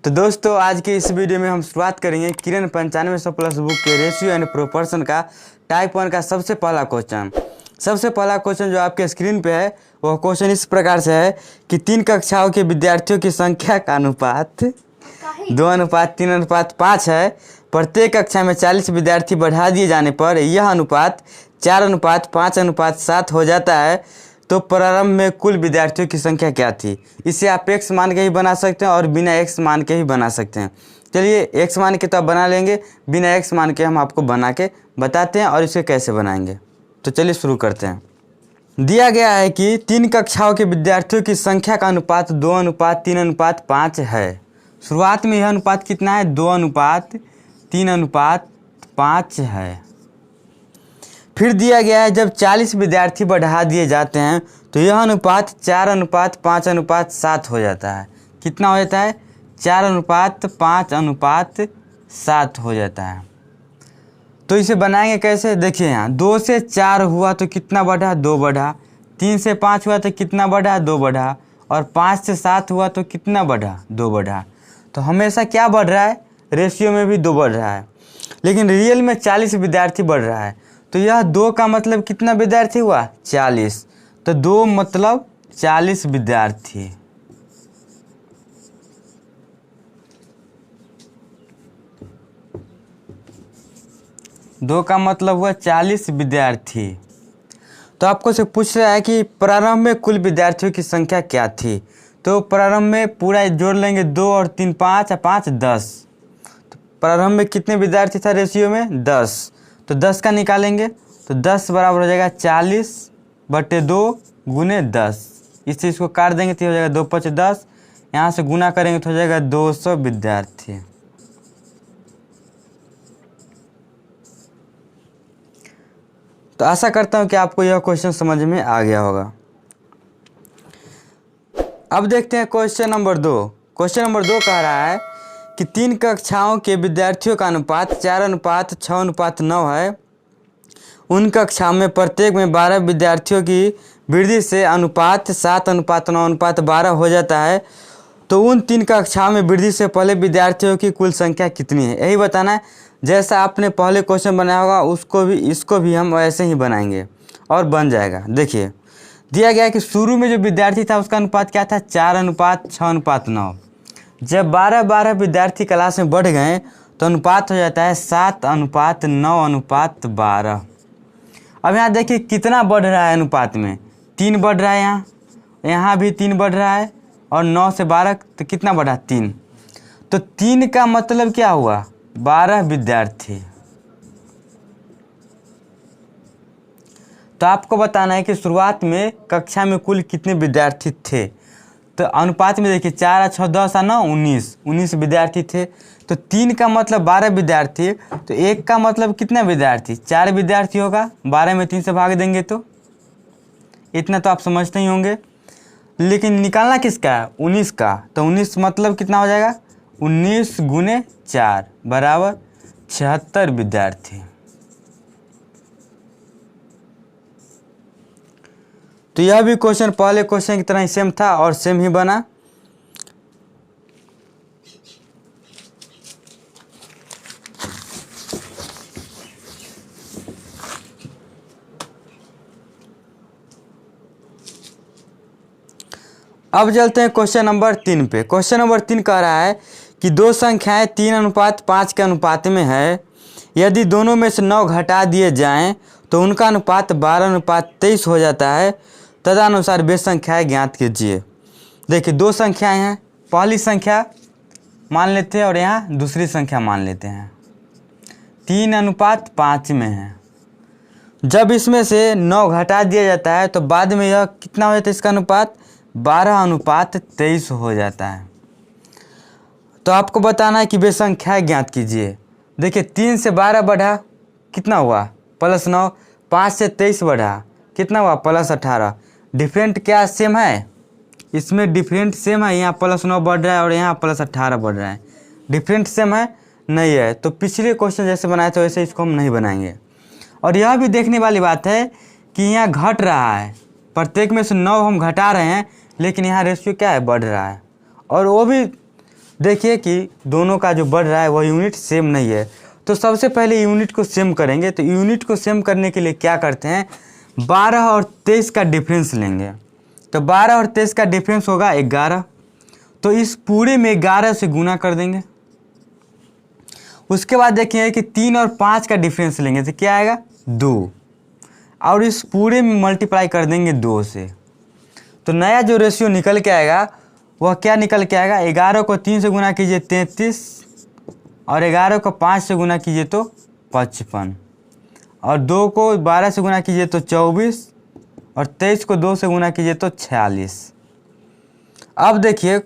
तो दोस्तों आज के इस वीडियो में हम शुरुआत करेंगे किरण 9500 प्लस बुक के रेशियो एंड प्रोपोर्शन का टाइप 1 का सबसे पहला क्वेश्चन जो आपके स्क्रीन पे है वह क्वेश्चन इस प्रकार से है कि 3 कक्षाओं के विद्यार्थियों की संख्या का अनुपात 2:3:5 है। प्रत्येक कक्षा में 40 विद्यार्थी बढ़ा दिए जाने पर यह अनुपात 4:5:7 हो जाता है। तो प्रारंभ में कुल विद्यार्थियों की संख्या क्या थी। इसे आप x मान के ही बना सकते हैं और बिना x मान के ही बना सकते हैं। चलिए x मान के तो आप बना लेंगे, बिना x मान के हम आपको बना के बताते हैं और इसे कैसे बनाएंगे। तो चलिए शुरू करते हैं। दिया गया है कि 3 कक्षाओं के विद्यार्थियों की संख्या का अनुपात 2:3:5 है। शुरुआत में यह अनुपात कितना है, 2:3:5 है। फिर दिया गया है जब 40 विद्यार्थी बढ़ा दिए जाते हैं तो यह अनुपात 4:5:7 हो जाता है। कितना हो जाता है, 4:5:7 हो जाता है। तो इसे बनाएंगे कैसे, देखिए यहाँ 2 से 4 हुआ तो कितना बढ़ा, 2 बढ़ा। 3 से 5 हुआ तो कितना बढ़ा, 2 बढ़ा। और 5 से 7 हुआ तो कितना बढ़ा, 2 बढ़ा। तो हमेशा क्या बढ़ रहा है, रेशियो में भी 2 बढ़ रहा है, लेकिन रियल में 40 विद्यार्थी बढ़ रहा है। तो यह 2 का मतलब कितना विद्यार्थी हुआ, 40। तो 2 मतलब 40 विद्यार्थी। दो का मतलब हुआ 40 विद्यार्थी। तो आपको से पूछ रहा है कि प्रारंभ में कुल विद्यार्थियों की संख्या क्या थी। तो प्रारंभ में पूरा जोड़ लेंगे, 2 और 3 5 और 5 10। तो प्रारंभ में कितने विद्यार्थी था रेशियो में, 10। तो 10 का निकालेंगे तो 10 बराबर हो जाएगा 40/2 गुने 10। इस चीज़ को काट देंगे तो हो जाएगा 2 5 10। यहाँ से गुना करेंगे तो हो जाएगा 200 विद्यार्थी। तो आशा करता हूँ कि आपको यह क्वेश्चन समझ में आ गया होगा। अब देखते हैं क्वेश्चन नंबर 2। क्वेश्चन नंबर 2 कह रहा है कि 3 कक्षाओं के विद्यार्थियों का अनुपात 4:6:9 है। उन कक्षाओं में प्रत्येक में 12 विद्यार्थियों की वृद्धि से अनुपात 7:9:12 हो जाता है। तो उन 3 कक्षाओं में वृद्धि से पहले विद्यार्थियों की कुल संख्या कितनी है, यही बताना है। जैसा आपने पहले क्वेश्चन बनाया होगा इसको भी हम ऐसे ही बनाएंगे और बन जाएगा। देखिए दिया गया है कि शुरू में जो विद्यार्थी था उसका अनुपात क्या था, 4:6:9। जब 12 विद्यार्थी क्लास में बढ़ गए तो अनुपात हो जाता है 7:9:12। अब यहाँ देखिए कितना बढ़ रहा है अनुपात में, 3 बढ़ रहा है, यहाँ भी 3 बढ़ रहा है और 9 से 12 तो कितना बढ़ा, 3। तो 3 का मतलब क्या हुआ, 12 विद्यार्थी। तो आपको बताना है कि शुरुआत में कक्षा में कुल कितने विद्यार्थी थे। तो अनुपात में देखिए 4 और 6 10 और 9 19 विद्यार्थी थे। तो 3 का मतलब 12 विद्यार्थी। तो 1 का मतलब कितना विद्यार्थी, 4 विद्यार्थी होगा। 12 में 3 से भाग देंगे तो इतना तो आप समझते ही होंगे। लेकिन निकालना किसका है, 19 का। तो 19 मतलब कितना हो जाएगा, 19 गुने 4 बराबर 76 विद्यार्थी। तो यह भी क्वेश्चन पहले क्वेश्चन की तरह ही सेम था और सेम ही बना। अब चलते हैं क्वेश्चन नंबर 3 पे। क्वेश्चन नंबर 3 कह रहा है कि 2 संख्याएं 3:5 के अनुपात में है। यदि दोनों में से 9 घटा दिए जाएं तो उनका अनुपात 12:23 हो जाता है। तदनुसार वे संख्याएं ज्ञात कीजिए। देखिए 2 संख्याएं हैं, पहली संख्या मान लेते हैं और यहाँ दूसरी संख्या मान लेते हैं। 3:5 में है। जब इसमें से 9 घटा दिया जाता है तो बाद में यह कितना हो जाता है, इसका अनुपात 12:23 हो जाता है। तो आपको बताना है कि वे संख्याएं ज्ञात कीजिए। देखिए 3 से 12 बढ़ा कितना हुआ, +9। 5 से 23 बढ़ा कितना हुआ, +18। डिफरेंट क्या सेम है, इसमें डिफरेंट सेम है। यहाँ +9 बढ़ रहा है और यहाँ +18 बढ़ रहा है। डिफरेंट सेम है नहीं है। तो पिछले क्वेश्चन जैसे बनाए थे वैसे इसको हम नहीं बनाएंगे। और यह भी देखने वाली बात है कि यहाँ घट रहा है, प्रत्येक में से 9 हम घटा रहे हैं, लेकिन यहाँ रेशियो क्या है, बढ़ रहा है। और वो भी देखिए कि दोनों का जो बढ़ रहा है वह यूनिट सेम नहीं है। तो सबसे पहले यूनिट को सेम करेंगे। तो यूनिट को सेम करने के लिए क्या करते हैं, 12 और 23 का डिफरेंस लेंगे। तो 12 और 23 का डिफरेंस होगा 11। तो इस पूरे में 11 से गुना कर देंगे। उसके बाद देखिए कि 3 और 5 का डिफरेंस लेंगे तो क्या आएगा 2, और इस पूरे में मल्टीप्लाई कर देंगे 2 से। तो नया जो रेशियो निकल के आएगा वह क्या निकल के आएगा, 11 को 3 से गुना कीजिए 33, और 11 को 5 से गुना कीजिए तो 55, और 2 को 12 से गुना कीजिए तो 24, और 23 को 2 से गुना कीजिए तो 46। अब देखिए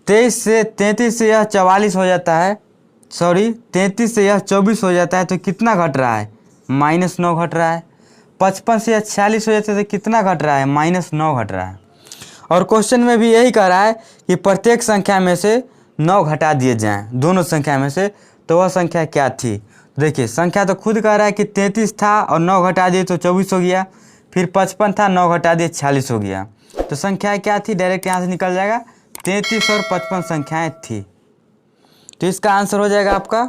33 से यह 44 हो जाता है, 33 से यह 24 हो जाता है। तो कितना घट रहा है, -9 घट रहा है। 55 से यह 46 हो जाता है तो कितना घट रहा है, -9 घट रहा है। और क्वेश्चन में भी यही कह रहा है कि प्रत्येक संख्या में से 9 घटा दिए जाएं, दोनों संख्या में से। तो वह संख्या क्या थी, देखिए संख्या तो खुद कह रहा है कि 33 था और 9 घटा दिए तो 24 हो गया, फिर 55 था 9 घटा दिए 46 हो गया। तो संख्या क्या थी, डायरेक्ट यहाँ से निकल जाएगा 33 और 55 संख्याएं थी। तो इसका आंसर हो जाएगा आपका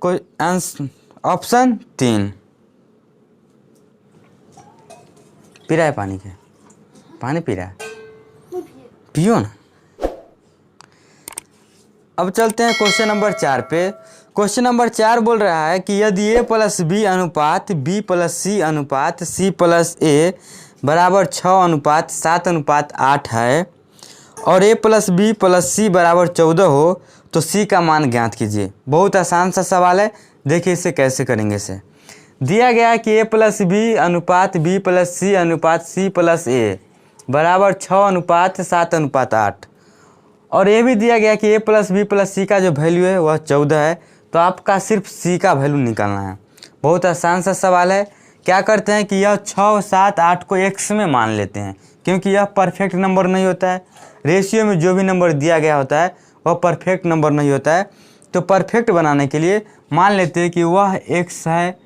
कोई आंसर ऑप्शन 3। पी रहा है पानी के, पानी पी रहा है, पियो ना। अब चलते हैं क्वेश्चन नंबर 4 पे। क्वेश्चन नंबर 4 बोल रहा है कि यदि a + b अनुपात b + c अनुपात c + a बराबर 6:7:8 है, और a + b + c बराबर 14 हो, तो c का मान ज्ञात कीजिए। बहुत आसान सा सवाल है, देखिए इसे कैसे करेंगे। इसे दिया गया है कि a + b अनुपात b + c अनुपात c + a बराबर 6:7:8, और ये भी दिया गया कि a + b + c का जो वैल्यू है वह 14 है। तो आपका सिर्फ c का वैल्यू निकालना है। बहुत आसान सा सवाल है। क्या करते हैं कि यह 6, 7, 8 को x में मान लेते हैं, क्योंकि यह परफेक्ट नंबर नहीं होता है। रेशियो में जो भी नंबर दिया गया होता है वह परफेक्ट नंबर नहीं होता है। तो परफेक्ट बनाने के लिए मान लेते हैं कि वह x है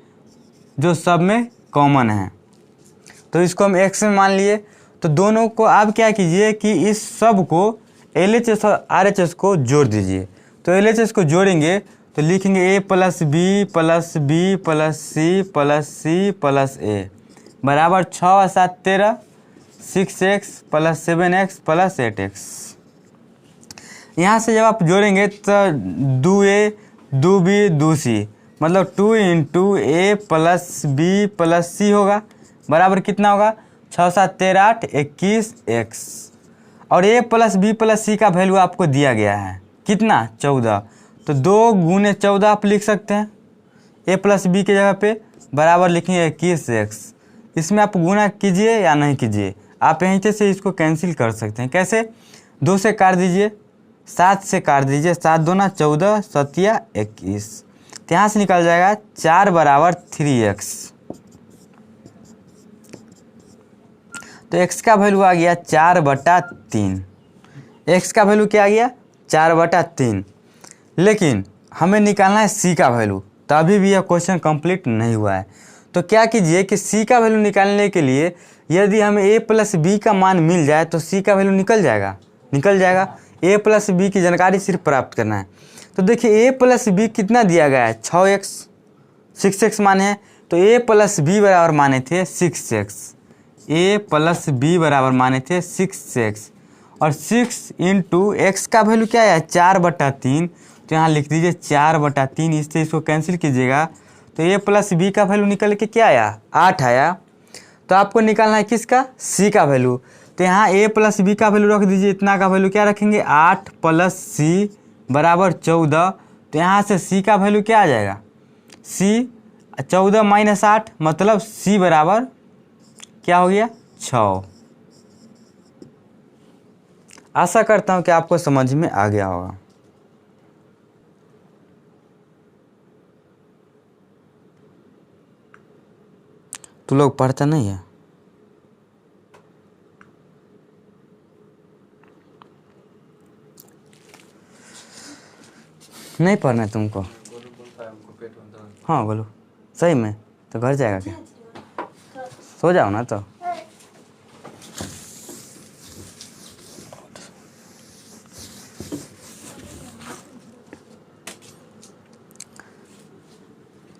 जो सब में कॉमन है। तो इसको हम x में मान लिए। तो दोनों को आप क्या कीजिए कि इस सब को LHS और RHS को जोड़ दीजिए। तो LHS को जोड़ेंगे तो लिखेंगे a + b + b + c + c + a बराबर 6 और 7 13, 6x + 7x + 8x। यहाँ से जब आप जोड़ेंगे तो 2a 2b 2c मतलब 2 × a + b + c होगा, बराबर कितना होगा 6 7 13 8 21x। और a + b + c का वैल्यू आपको दिया गया है कितना 14। तो 2 × 14 आप लिख सकते हैं a + b के जगह पे, बराबर लिखेंगे 21x। इसमें आप गुना कीजिए या नहीं कीजिए, आप यहीं से इसको कैंसिल कर सकते हैं। कैसे, 2 से काट दीजिए, 7 से काट दीजिए, 7 दूना 14, 7 या 21। तो यहाँ से निकल जाएगा 4 बराबर 3x। तो x का वैल्यू आ गया 4/3। x का वैल्यू क्या आ गया 4/3। लेकिन हमें निकालना है c का वैल्यू, तो अभी भी यह क्वेश्चन कंप्लीट नहीं हुआ है। तो क्या कीजिए कि c का वैल्यू निकालने के लिए यदि हमें a + b का मान मिल जाए तो c का वैल्यू निकल जाएगा। a + b की जानकारी सिर्फ प्राप्त करना है। तो देखिए a + b कितना दिया गया है 6x 6x माने हैं। तो a + b बराबर माने थे 6x, a + b बराबर माने थे 6x, और 6 × x का वैल्यू क्या है 4/3। तो यहाँ लिख दीजिए 4/3, इससे इसको कैंसिल कीजिएगा तो a + b का वैल्यू निकल के क्या आया 8 आया। तो आपको निकालना है किसका c का वैल्यू। तो यहाँ a + b का वैल्यू रख दीजिए, इतना का वैल्यू क्या रखेंगे 8 + c बराबर 14। तो यहाँ से c का वैल्यू क्या आ जाएगा c 14 - 8 मतलब c बराबर क्या हो गया 6। आशा करता हूँ कि आपको समझ में आ गया होगा। तू लोग पढ़ता नहीं है, नहीं पढ़ना है तुमको। हाँ बोलो, सही में तो घर जाएगा क्या, सो जाओ ना। तो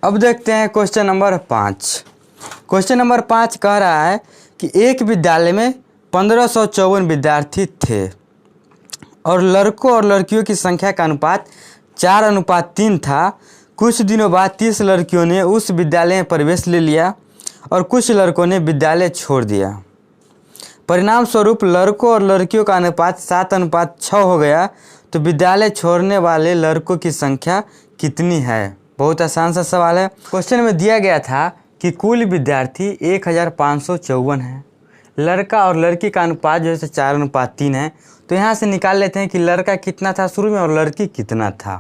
अब देखते हैं क्वेश्चन नंबर 5। क्वेश्चन नंबर 5 कह रहा है कि एक विद्यालय में 1554 विद्यार्थी थे और लड़कों और लड़कियों की संख्या का अनुपात 4:3 था। कुछ दिनों बाद 30 लड़कियों ने उस विद्यालय में प्रवेश ले लिया और कुछ लड़कों ने विद्यालय छोड़ दिया। परिणाम स्वरूप लड़कों और लड़कियों का अनुपात 7:6 हो गया। तो विद्यालय छोड़ने वाले लड़कों की संख्या कितनी है? बहुत आसान सा सवाल है। क्वेश्चन में दिया गया था कि कुल विद्यार्थी 1554 हैं। लड़का और लड़की का अनुपात जो है 4:3 है। तो यहाँ से निकाल लेते हैं कि लड़का कितना था शुरू में और लड़की कितना था।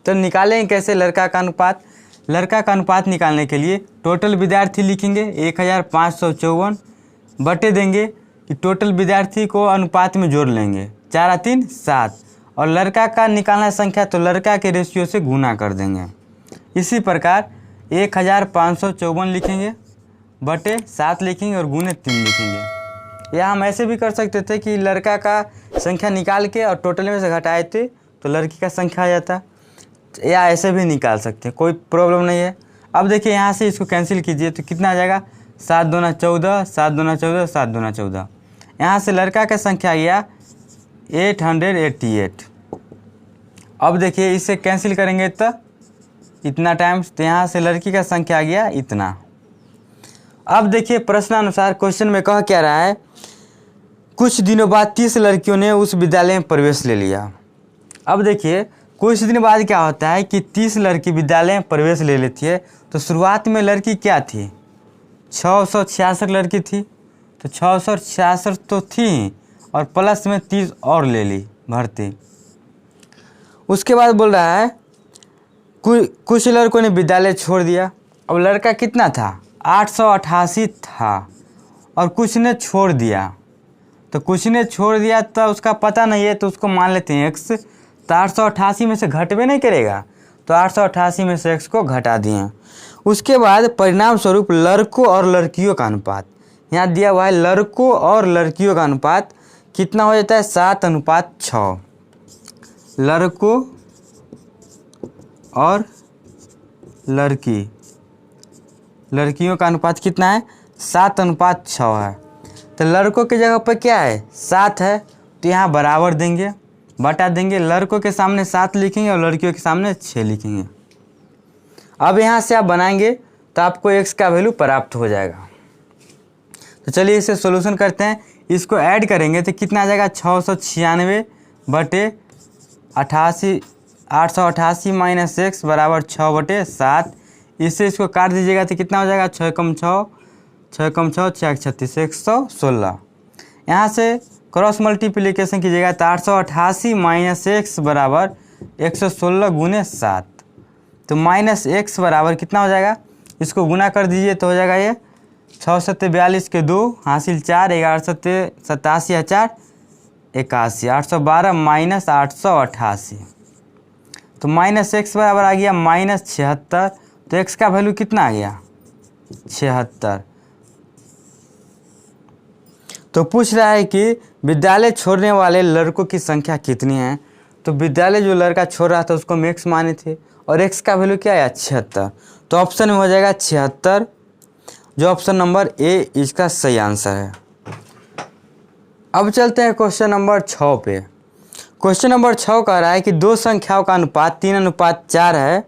तो निकालेंगे कैसे लड़का का अनुपात? लड़का का अनुपात निकालने के लिए टोटल विद्यार्थी लिखेंगे 1554 बटे देंगे कि टोटल विद्यार्थी को अनुपात में जोड़ लेंगे 4 और 3 7 और लड़का का निकालना संख्या तो लड़का के रेशियो से गुना कर देंगे। इसी प्रकार 1554 लिखेंगे बटे 7 लिखेंगे और गुने 3 लिखेंगे। या हम ऐसे भी कर सकते थे कि लड़का का संख्या निकाल के और टोटल में से घटाए थे तो लड़की का संख्या आ जाता, या ऐसे भी निकाल सकते हैं, कोई प्रॉब्लम नहीं है। अब देखिए यहाँ से इसको कैंसिल कीजिए तो कितना आ जाएगा 7 दूना 14, 7 दूना 14, 7 दूना 14। यहाँ से लड़का का संख्या आ गया 888। अब देखिए इसे कैंसिल करेंगे तो इतना टाइम्स, तो यहाँ से लड़की का संख्या आ गया इतना। अब देखिए प्रश्नानुसार क्वेश्चन में कह क्या रहा है, कुछ दिनों बाद 30 लड़कियों ने उस विद्यालय में प्रवेश ले लिया। अब देखिए कुछ दिन बाद क्या होता है कि 30 लड़की विद्यालय में प्रवेश ले लेती है। तो शुरुआत में लड़की क्या थी? 666 लड़की थी। तो 666 तो थी और प्लस में 30 और ले ली भर्ती। उसके बाद बोल रहा है कुछ लड़कों ने विद्यालय छोड़ दिया। अब लड़का कितना था? 888 था और कुछ ने छोड़ दिया। तो कुछ ने छोड़ दिया तो उसका पता नहीं है तो उसको मान लेते हैं x। तो 888 में से घटवे नहीं करेगा तो 888 में से x को घटा दिए। उसके बाद परिणाम स्वरूप लड़कों और लड़कियों का अनुपात यहाँ दिया हुआ है। लड़कों और लड़कियों का अनुपात कितना हो जाता है? 7:6। लड़कों और लड़कियों का अनुपात कितना है? 7:6 है। तो लड़कों की जगह पर क्या है? 7 है तो यहाँ बराबर देंगे, बटा देंगे। लड़कों के सामने 7 लिखेंगे और लड़कियों के सामने 6 लिखेंगे। अब यहाँ से आप बनाएंगे तो आपको x का वैल्यू प्राप्त हो जाएगा। तो चलिए इसे सॉल्यूशन करते हैं। इसको ऐड करेंगे तो कितना आ जाएगा? 696 बटे 888 माइनस x बराबर 6/7। इससे इसको काट दीजिएगा तो कितना हो जाएगा? 6 कम 6 36 116। यहाँ से क्रॉस मल्टीप्लिकेशन कीजिएगा तो 888 माइनस x बराबर 116 गुने 7। तो माइनस x बराबर कितना हो जाएगा? इसको गुना कर दीजिए तो हो जाएगा ये 6 7 42 के 2 हासिल 4 11 7 87 4 81 812 माइनस 888। तो माइनस x बराबर आ गया -76। तो x का वैल्यू कितना आ गया? 76। तो पूछ रहा है कि विद्यालय छोड़ने वाले लड़कों की संख्या कितनी है। तो विद्यालय जो लड़का छोड़ रहा था उसको हम x माने थे और x का वैल्यू क्या है? 76। तो ऑप्शन में हो जाएगा 76, जो ऑप्शन नंबर ए इसका सही आंसर है। अब चलते हैं क्वेश्चन नंबर 6 पे। क्वेश्चन नंबर 6 कह रहा है कि दो संख्याओं का अनुपात 3:4 है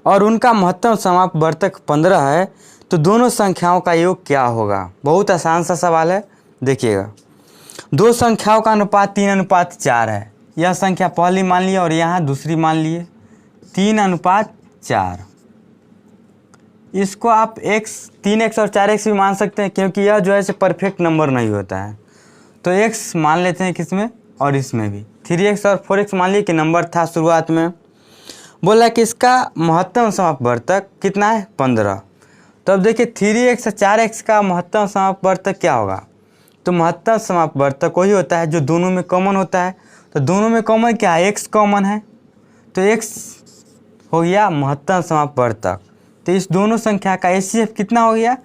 और उनका महत्तम समापवर्तक 15 है। तो दोनों संख्याओं का योग क्या होगा? बहुत आसान सा सवाल है, देखिएगा। दो संख्याओं का अनुपात 3:4 है। यह संख्या पहली मान लिए और यहाँ दूसरी मान लिए 3:4। इसको आप x 3x और 4x भी मान सकते हैं क्योंकि यह जो है परफेक्ट नंबर नहीं होता है। तो x मान लेते हैं किसमें और इसमें भी। 3x और 4x मान लिए कि नंबर था शुरुआत में। बोला कि इसका महत्तम समापवर्तक कितना है? 15। तो अब देखिए 3x और 4x का महत्तम समापवर्तक क्या होगा? तो महत्तम समापवर्तक वही होता है जो दोनों में कॉमन होता है। तो दोनों में कॉमन क्या है? x कॉमन है तो x हो गया महत्तम समापवर्तक। तो इस दोनों संख्या का HCF कितना हो गया?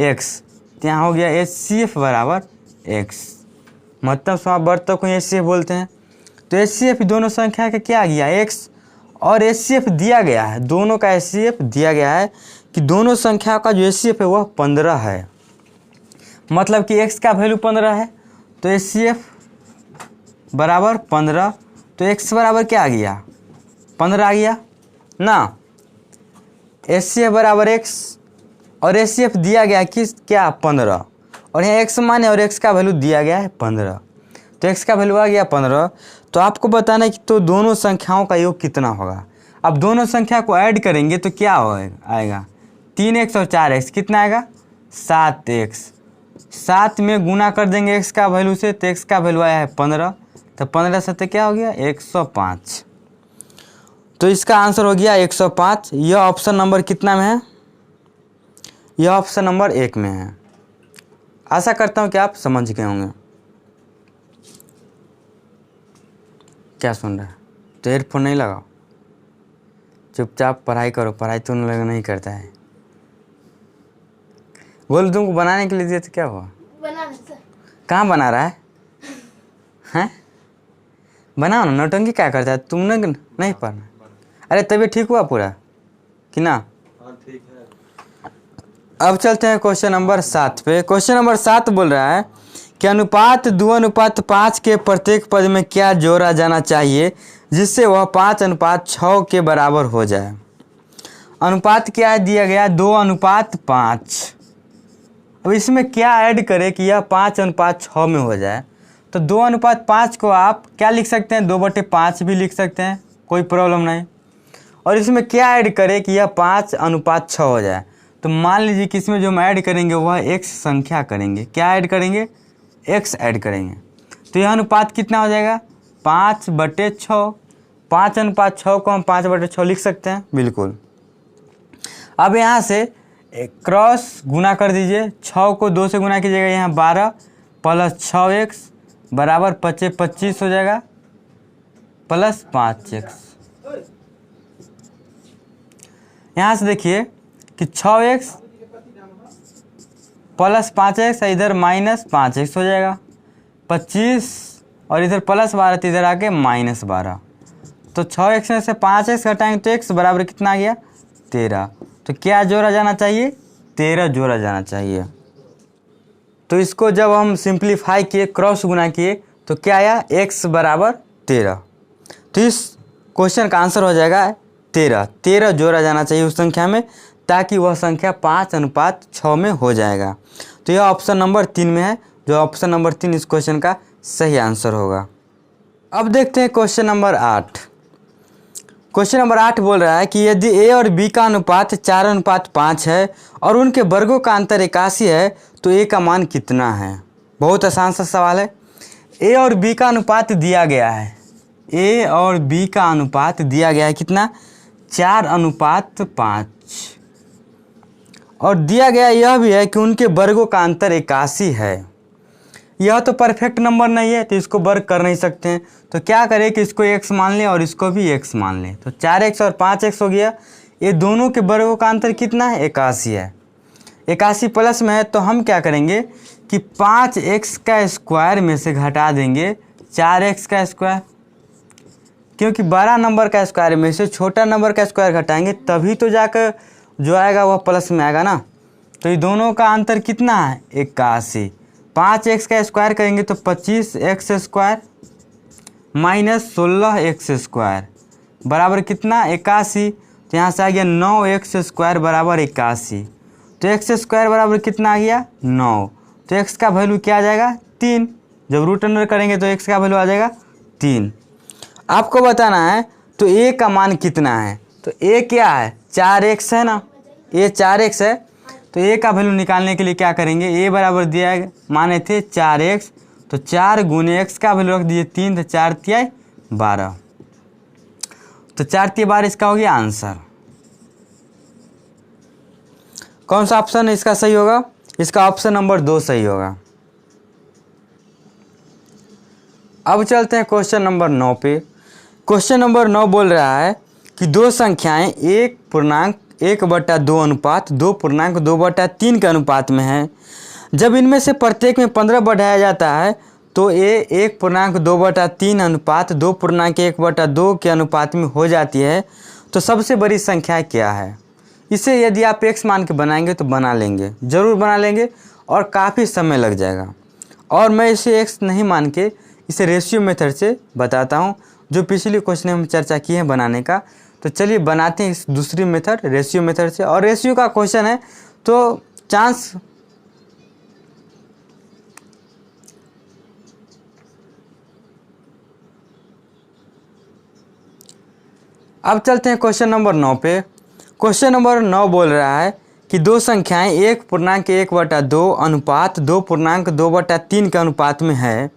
x। तो यहाँ हो गया HCF बराबर x। महत्तम समापवर्तक को HCF बोलते हैं। तो HCF दोनों संख्या का क्या आ गया? x और HCF दिया गया है, दोनों का HCF दिया गया है कि दोनों संख्या का जो HCF है वह 15 है, मतलब कि x का वैल्यू 15 है तो HCF बराबर 15, तो x बराबर क्या आ गया 15 आ गया ना। HCF बराबर x और HCF दिया गया किस क्या 15, और यहाँ x माने और x का वैल्यू दिया गया है 15, तो x का वैल्यू आ गया 15। तो आपको बताना है कि तो दोनों संख्याओं का योग कितना होगा। अब दोनों संख्या को ऐड करेंगे तो क्या आएगा 3x और 4x कितना आएगा 7x, 7 में गुना कर देंगे x का वैल्यू से तो x का वैल्यू आया है 15, तो 15 से क्या हो गया 105। तो इसका आंसर हो गया 105। यह ऑप्शन नंबर कितना में है, यह ऑप्शन नंबर 1 में है। आशा करता हूँ कि आप समझ गए होंगे। क्या सुन रहा है, तो हेडफोन नहीं लगाओ, चुपचाप पढ़ाई करो, पढ़ाई तो नहीं करता है। बोल तुमको बनाने के लिए दिए तो क्या हुआ, कहाँ बना रहा है हैं? बनाओ ना, नौटंकी क्या करता है, तुमने नहीं पढ़ना। अरे तबीयत ठीक हुआ पूरा कि ना? ठीक है। अब चलते हैं क्वेश्चन नंबर 7 पे। क्वेश्चन नंबर 7 बोल रहा है कि अनुपात 2:5 के प्रत्येक पद में क्या जोड़ा जाना चाहिए जिससे वह 5:6 के बराबर हो जाए। अनुपात क्या है दिया गया 2:5। अब इसमें क्या ऐड करें कि यह 5:6 में हो जाए। तो 2:5 को आप क्या लिख सकते हैं 2/5 भी लिख सकते हैं, कोई प्रॉब्लम नहीं। और इसमें क्या ऐड करें कि यह 5:6 हो जाए। तो मान लीजिए कि इसमें जो हम ऐड करेंगे वह x संख्या करेंगे। क्या ऐड करेंगे x ऐड करेंगे। तो यह अनुपात कितना हो जाएगा 5/6। 5:6 को हम 5/6 लिख सकते हैं बिल्कुल। अब यहाँ से क्रॉस गुना कर दीजिए, 6 को 2 से गुना कीजिएगा, यहाँ 12 + 6x बराबर 25 हो जाएगा प्लस 5x। यहाँ से देखिए कि 6x + 5x इधर -5x हो जाएगा 25, और इधर +12 तो इधर आके -12। तो 6x में से 5x घटाएंगे तो x बराबर कितना आ गया 13। तो क्या जोड़ा जाना चाहिए 13 जोड़ा जाना चाहिए। तो इसको जब हम सिंप्लीफाई किए, क्रॉस गुना किए, तो क्या आया x बराबर 13। तो इस क्वेश्चन का आंसर हो जाएगा 13 जोड़ा जाना चाहिए उस संख्या में, ताकि वह संख्या 5:6 में हो जाएगा। तो यह ऑप्शन नंबर 3 में है, जो ऑप्शन नंबर 3 इस क्वेश्चन का सही आंसर होगा। अब देखते हैं क्वेश्चन नंबर 8। क्वेश्चन नंबर 8 बोल रहा है कि यदि a और b का अनुपात 4:5 है और उनके वर्गों का अंतर 81 है तो a का मान कितना है। बहुत आसान सा सवाल है। a और b का अनुपात दिया गया है, a और b का अनुपात दिया गया है कितना 4:5, और दिया गया यह भी है कि उनके वर्गों का अंतर 81 है। यह तो परफेक्ट नंबर नहीं है तो इसको वर्ग कर नहीं सकते हैं। तो क्या करें कि इसको x मान लें और इसको भी x मान लें। तो 4x और 5x हो गया। ये दोनों के वर्गों का अंतर कितना है 81 है। 81 प्लस में है तो हम क्या करेंगे कि 5x का स्क्वायर में से घटा देंगे 4x का स्क्वायर, क्योंकि बड़ा नंबर का स्क्वायर में से छोटा नंबर का स्क्वायर घटाएंगे तभी तो जाकर जो आएगा वह प्लस में आएगा ना। तो ये दोनों का अंतर कितना है 81। 5x का स्क्वायर करेंगे तो 25x square minus 16x square बराबर कितना 81। तो यहाँ से आ गया 9x स्क्वायर बराबर 81। तो x स्क्वायर बराबर कितना आ गया 9। तो x का वैल्यू क्या आ जाएगा 3। जब रूट अंडर करेंगे तो x का वैल्यू आ जाएगा 3। आपको बताना है तो a का मान कितना है। तो a क्या है 4x है ना, a 4x है। तो a का वैल्यू निकालने के लिए क्या करेंगे, a बराबर दिया माने थे 4x, तो 4 गुने x का वैल्यू रख दीजिए 3, तो 4 तिया 12। तो 4 तिया 12 इसका हो गया आंसर। कौन सा ऑप्शन इसका सही होगा, इसका ऑप्शन नंबर 2 सही होगा। अब चलते हैं क्वेश्चन नंबर 9 पे। क्वेश्चन नंबर 9 बोल रहा है कि दो संख्याएं 1:1/2 अनुपात 2:2/3 के अनुपात में है। जब इनमें से प्रत्येक में 15 बढ़ाया जाता है तो ये 1:2/3 अनुपात 2:1/2 के अनुपात में हो जाती है। तो सबसे बड़ी संख्या क्या है। इसे यदि आप x मान के बनाएंगे तो बना लेंगे, ज़रूर बना लेंगे और काफ़ी समय लग जाएगा। और मैं इसे x नहीं मान के इसे रेशियो मेथड से बताता हूँ, जो पिछले क्वेश्चन में हम चर्चा किए हैं बनाने का। तो चलिए बनाते हैं इस दूसरी मेथड रेशियो मेथड से। और रेशियो का क्वेश्चन है तो चांस अब चलते हैं क्वेश्चन नंबर 9 पे। क्वेश्चन नंबर 9 बोल रहा है कि दो संख्याएं 1.1/2 अनुपात 2.2/3 के अनुपात में है।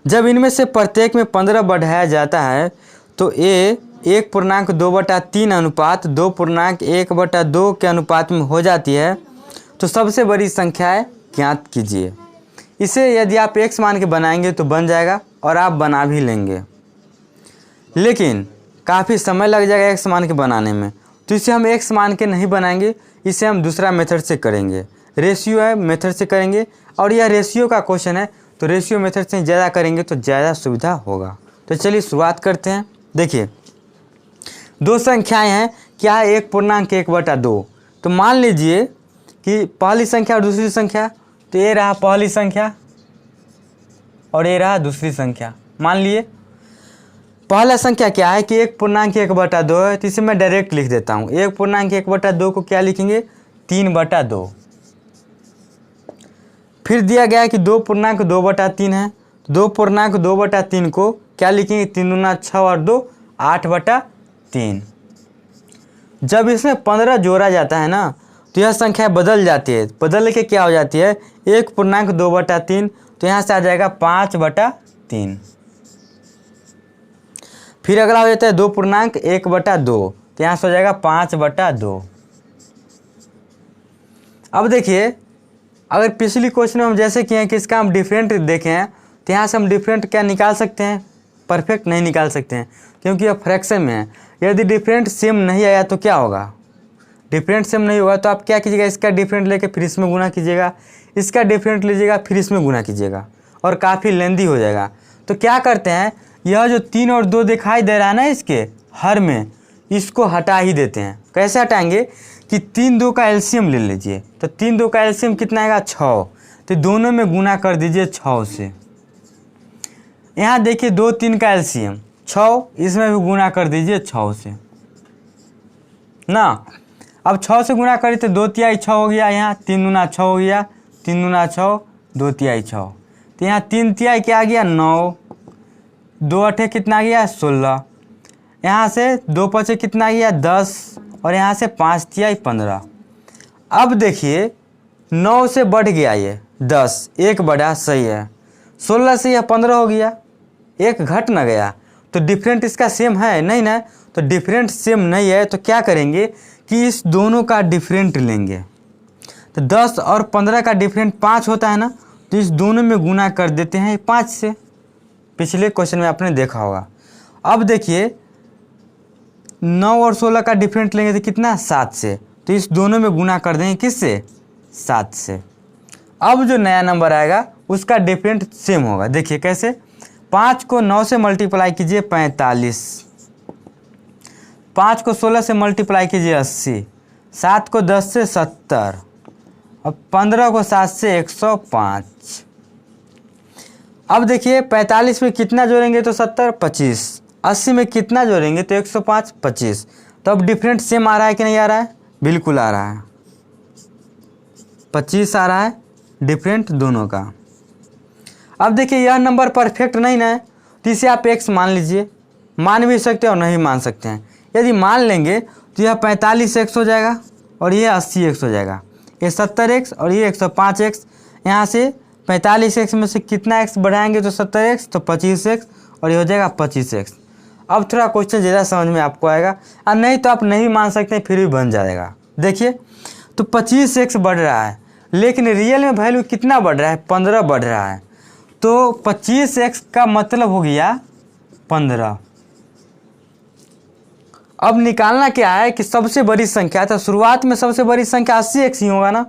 जब इनमें से प्रत्येक में 15 बढ़ाया जाता है तो ए 1.2/3 अनुपात 2.1/2 के अनुपात में हो जाती है। तो सबसे बड़ी संख्याएं ज्ञात कीजिए। इसे यदि आप x मान के बनाएंगे तो बन जाएगा और आप बना भी लेंगे, लेकिन काफ़ी समय लग जाएगा x मान के बनाने में। तो इसे हम x मान के नहीं बनाएंगे, इसे हम दूसरा मेथड से करेंगे, रेशियो है मेथड से करेंगे। और यह रेशियो का क्वेश्चन है तो रेशियो मेथड से ज़्यादा करेंगे तो ज़्यादा सुविधा होगा। तो चलिए शुरुआत करते हैं। देखिए दो संख्याएं हैं, क्या है 1.1/2। तो मान लीजिए कि पहली संख्या और दूसरी संख्या, तो ये रहा पहली संख्या और ये रहा दूसरी संख्या। मान लिए पहला संख्या क्या है कि 1.1/2 है, तो इसे मैं डायरेक्ट लिख देता हूँ। 1.1/2 को क्या लिखेंगे 3/2। फिर दिया गया है कि 2.2/3 है, 2.2/3 को क्या लिखेंगे 3 दूना 6 और 2 8/3। जब इसमें 15 जोड़ा जाता है ना तो यह संख्या बदल जाती है, बदल के क्या हो जाती है 1.2/3, तो यहाँ से आ जाएगा 5/3। फिर अगला हो जाता है 2.1/2, तो यहाँ से हो जाएगा 5/2। अब देखिए अगर पिछली क्वेश्चन में हम जैसे किए हैं कि इसका हम डिफरेंट देखें हैं, तो यहाँ से हम डिफरेंट क्या निकाल सकते हैं, परफेक्ट नहीं निकाल सकते हैं क्योंकि यह फ्रैक्शन में है। यदि डिफरेंट सेम नहीं आया तो क्या होगा, डिफरेंट सेम नहीं होगा तो आप क्या कीजिएगा, इसका डिफरेंट लेके फिर इसमें गुना कीजिएगा, इसका डिफरेंट लीजिएगा फिर इसमें गुना कीजिएगा और काफ़ी लेंदी हो जाएगा। तो क्या करते हैं, यह जो 3 और 2 दिखाई दे रहा है ना इसके हर में, इसको हटा ही देते हैं। कैसे हटाएंगे कि 3 2 का एलसीएम ले लीजिए। तो 3 2 का एलसीएम कितना आएगा 6, तो दोनों में गुना कर दीजिए 6 से। यहाँ देखिए 2 3 का एलसीएम 6, इसमें भी गुना कर दीजिए 6 से ना। अब 6 से गुना करें तो 2 तिहाई 6 हो गया, यहाँ 3 दूना 6 हो गया, 3 दूना 6 2 तिहाई 6, तो यहाँ 3 तिहाई क्या आ गया 9, 2 अठे कितना आ गया 16, यहाँ से 2 पचे कितना आ गया 10 और यहाँ से 5 तिहाई 15। अब देखिए 9 से बढ़ गया ये 10, एक बढ़ा सही है, 16 से यह 15 हो गया, एक घट न गया। तो डिफरेंट इसका सेम है नहीं ना, तो डिफरेंट सेम नहीं है तो क्या करेंगे कि इस दोनों का डिफरेंट लेंगे। तो 10 और 15 का डिफरेंट 5 होता है ना, तो इस दोनों में गुना कर देते हैं 5 से। पिछले क्वेश्चन में आपने देखा होगा। अब देखिए 9 और 16 का डिफरेंट लेंगे तो कितना 7 से, तो इस दोनों में गुना कर देंगे किससे 7 से। अब जो नया नंबर आएगा उसका डिफरेंट सेम होगा। देखिए कैसे, 5 को 9 से मल्टीप्लाई कीजिए 45, 5 को 16 से मल्टीप्लाई कीजिए 80, 7 को 10 से 70 और 15 को 7 से 105। अब देखिए 45 में कितना जोड़ेंगे तो 70 25, 80 में कितना जोड़ेंगे तो 105 25। तो अब डिफरेंट सेम आ रहा है कि नहीं आ रहा है, बिल्कुल आ रहा है, 25 आ रहा है डिफरेंट दोनों का। अब देखिए यह नंबर परफेक्ट नहीं ना है तो इसे आप x मान लीजिए, मान भी सकते हैं और नहीं मान सकते हैं। यदि मान लेंगे तो यह 45x हो जाएगा और ये 80x हो जाएगा, ये 70x और ये 105x। यहाँ से 45x में से कितना x बढ़ाएंगे तो 70x, तो 25x और ये हो जाएगा 25x। अब थोड़ा क्वेश्चन ज़्यादा समझ में आपको आएगा, और नहीं तो आप नहीं मान सकते फिर भी बन जाएगा। देखिए तो 25x बढ़ रहा है लेकिन रियल में वैल्यू कितना बढ़ रहा है 15 बढ़ रहा है, तो 25x का मतलब हो गया 15। अब निकालना क्या है कि सबसे बड़ी संख्या, तो शुरुआत में सबसे बड़ी संख्या 80x ही होगा ना,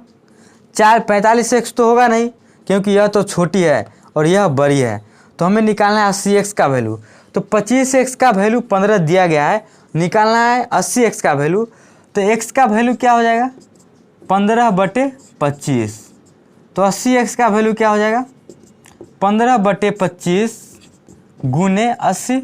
45x तो होगा नहीं क्योंकि यह तो छोटी है और यह बड़ी है। तो हमें निकालना है 80x का वैल्यू। तो 25x का वैल्यू 15 दिया गया है, निकालना है 80x का वैल्यू। तो x का वैल्यू क्या हो जाएगा 15/25। तो 80x का वैल्यू क्या हो जाएगा 15/25 गुने 80,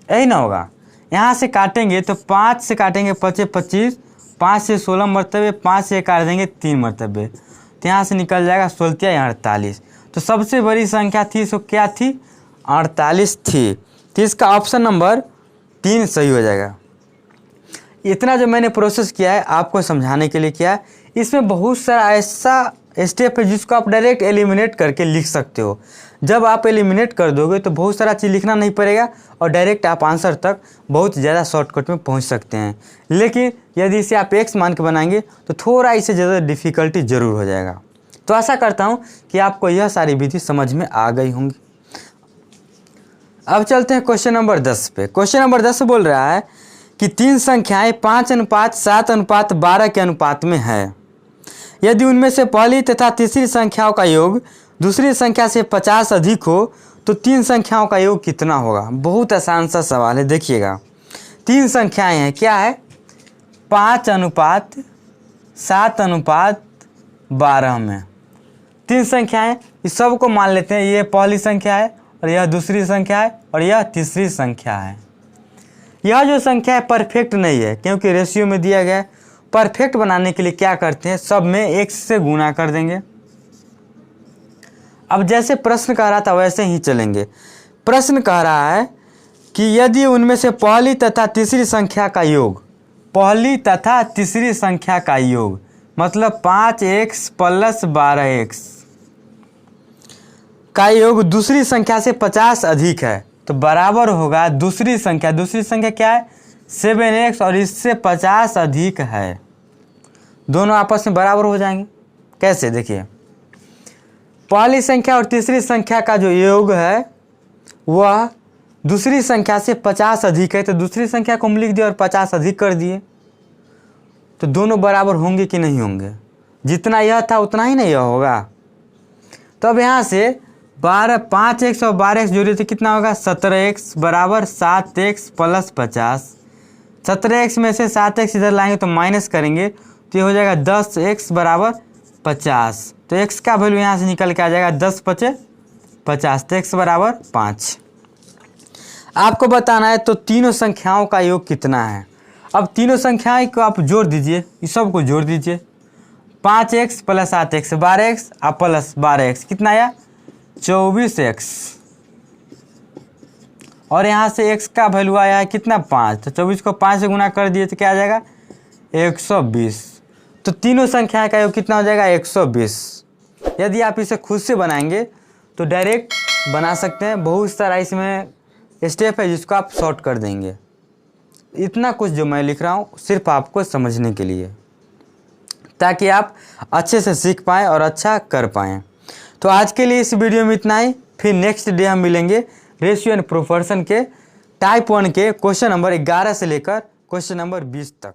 यही ना होगा। यहाँ से काटेंगे तो 5 से काटेंगे 25, 5 से 16 मरतबे, 5 से काट देंगे 3 मरतबे, तो यहाँ से निकल जाएगा 16 या 48। तो सबसे बड़ी संख्या थी सो क्या थी 48 थी। तो इसका ऑप्शन नंबर 3 सही हो जाएगा। इतना जो मैंने प्रोसेस किया है आपको समझाने के लिए किया है। इसमें बहुत सारा ऐसा स्टेप है जिसको आप डायरेक्ट एलिमिनेट करके लिख सकते हो। जब आप एलिमिनेट कर दोगे तो बहुत सारा चीज़ लिखना नहीं पड़ेगा और डायरेक्ट आप आंसर तक बहुत ज़्यादा शॉर्टकट में पहुंच सकते हैं। लेकिन यदि इसे आप x मान के बनाएंगे तो थोड़ा इसे ज़्यादा डिफ़िकल्टी ज़रूर हो जाएगा। तो आशा करता हूं कि आपको यह सारी विधि समझ में आ गई होंगी। अब चलते हैं क्वेश्चन नंबर 10 पे। क्वेश्चन नंबर 10 बोल रहा है कि 3 संख्याएँ 5:7:12 के अनुपात में है। यदि उनमें से पहली तथा तीसरी संख्याओं का योग दूसरी संख्या से 50 अधिक हो तो 3 संख्याओं का योग कितना होगा। बहुत आसान सा सवाल है, देखिएगा। 3 संख्याएं हैं, क्या है 5:7:12 में 3 संख्याएं। इस सब को मान लेते हैं, ये पहली संख्या है और यह दूसरी संख्या है और यह तीसरी संख्या है। यह जो संख्या है परफेक्ट नहीं है क्योंकि रेशियो में दिया गया है। परफेक्ट बनाने के लिए क्या करते हैं, सब में x से गुणा कर देंगे। अब जैसे प्रश्न कह रहा था वैसे ही चलेंगे। प्रश्न कह रहा है कि यदि उनमें से पहली तथा तीसरी संख्या का योग, पहली तथा तीसरी संख्या का योग मतलब 5x + 12x का योग दूसरी संख्या से 50 अधिक है तो बराबर होगा दूसरी संख्या क्या है 7x और इससे 50 अधिक है। दोनों आपस में बराबर हो जाएंगे। कैसे, देखिए पहली संख्या और तीसरी संख्या का जो योग है वह दूसरी संख्या से 50 अधिक है, तो दूसरी संख्या को हम लिख दिए और 50 अधिक कर दिए, तो दोनों बराबर होंगे कि नहीं होंगे। जितना यह था उतना ही नहीं यह होगा। तो अब यहाँ से 5x और 12x जोड़िए तो कितना होगा 17x बराबर 7x + 50। 17x में से 7x इधर लाएंगे तो माइनस करेंगे तो ये हो जाएगा 10x बराबर 50। तो x का वैल्यू यहाँ से निकल के आ जाएगा 10×5 = 50, तो x बराबर 5। आपको बताना है तो तीनों संख्याओं का योग कितना है। अब तीनों संख्याएं को आप जोड़ दीजिए, इस सब को जोड़ दीजिए। 5x + 7x 12x और प्लस 12x कितना आया 24x। और यहाँ से x का वैल्यू आया है कितना 5, तो 24 को 5 से गुना कर दिए तो क्या आ जाएगा 120। तो तीनों संख्या का योग कितना हो जाएगा 120। यदि आप इसे खुद से बनाएंगे तो डायरेक्ट बना सकते हैं। बहुत सारा इसमें स्टेप है जिसको आप शॉर्ट कर देंगे। इतना कुछ जो मैं लिख रहा हूँ सिर्फ आपको समझने के लिए, ताकि आप अच्छे से सीख पाएँ और अच्छा कर पाएँ। तो आज के लिए इस वीडियो में इतना ही। फिर नेक्स्ट डे हम मिलेंगे रेशियो एंड प्रोपोर्शन के टाइप 1 के क्वेश्चन नंबर 11 से लेकर क्वेश्चन नंबर 20 तक।